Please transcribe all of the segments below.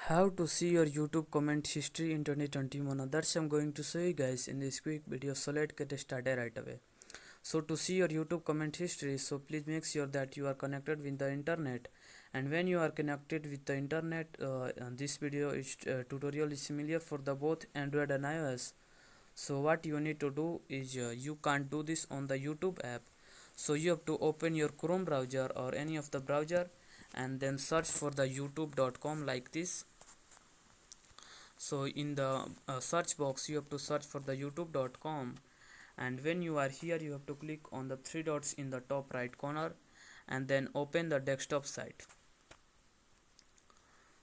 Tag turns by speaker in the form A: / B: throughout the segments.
A: How to see your YouTube comment history in 2021. That's I'm going to show you guys in this quick video, so let's get started right away. So to see your YouTube comment history, so please make sure that you are connected with the internet, and when you are connected with the internet, this video is tutorial is similar for the both Android and iOS. So what you need to do is you can't do this on the YouTube app, so you have to open your Chrome browser or any of the browser and then search for the youtube.com like this. So in the search box you have to search for the youtube.com, and when you are here you have to click on the three dots in the top right corner and then open the desktop site.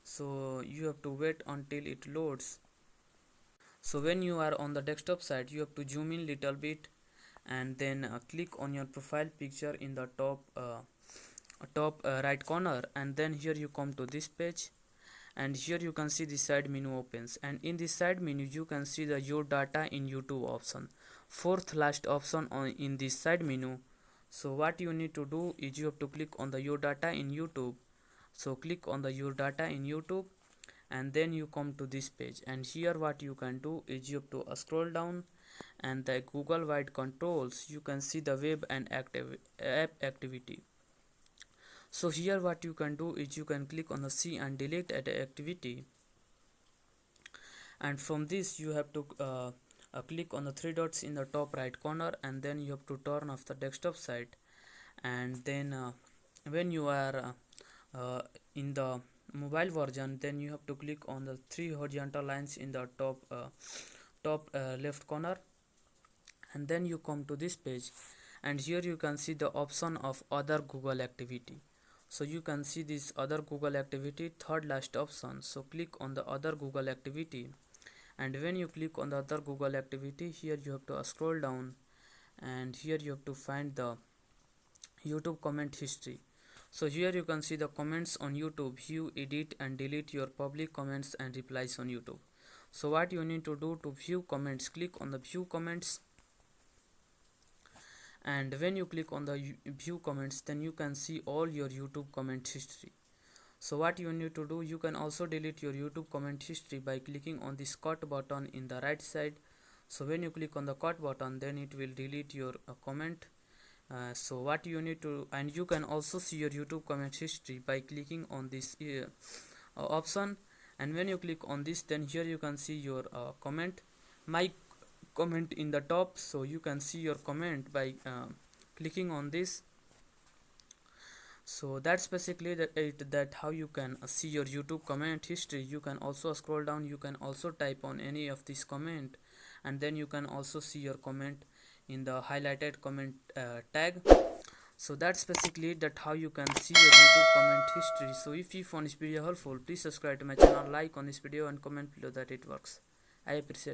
A: So you have to wait until it loads. So when you are on the desktop site, you have to zoom in little bit and then click on your profile picture in the top right corner, and then here you come to this page, and here you can see the side menu opens, and in this side menu you can see the your data in YouTube option, fourth last option on in this side menu. So what you need to do is you have to click on the your data in YouTube. So click on the your data in YouTube, and then you come to this page, and here what you can do is you have to scroll down, and the Google wide controls you can see the web and app activity. So here what you can do is you can click on the see and delete activity, and from this you have to click on the three dots in the top right corner, and then you have to turn off the desktop site, and then when you are in the mobile version, then you have to click on the three horizontal lines in the top left corner, and then you come to this page, and here you can see the option of other Google activity. So you can see this other Google activity, third last option. So click on the other Google activity, and when you click on the other Google activity, here you have to scroll down, and here you have to find the YouTube comment history. So here you can see the comments on YouTube, view, edit and delete your public comments and replies on YouTube. So what you need to do to view comments, click on the view comments, and when you click on the view comments, then you can see all your YouTube comment history. So what you need to do, you can also delete your YouTube comment history by clicking on this cut button in the right side. So when you click on the cut button, then it will delete your comment. So what you need to, and you can also see your YouTube comment history by clicking on this option, and when you click on this, then here you can see your comment, my comment in the top. So you can see your comment by clicking on this. So that's basically that how you can see your YouTube comment history. You can also scroll down, you can also type on any of this comment, and then you can also see your comment in the highlighted comment tag. So that's basically that how you can see your YouTube comment history. So if you found this video helpful, please subscribe to my channel, like on this video and comment below that it works. I appreciate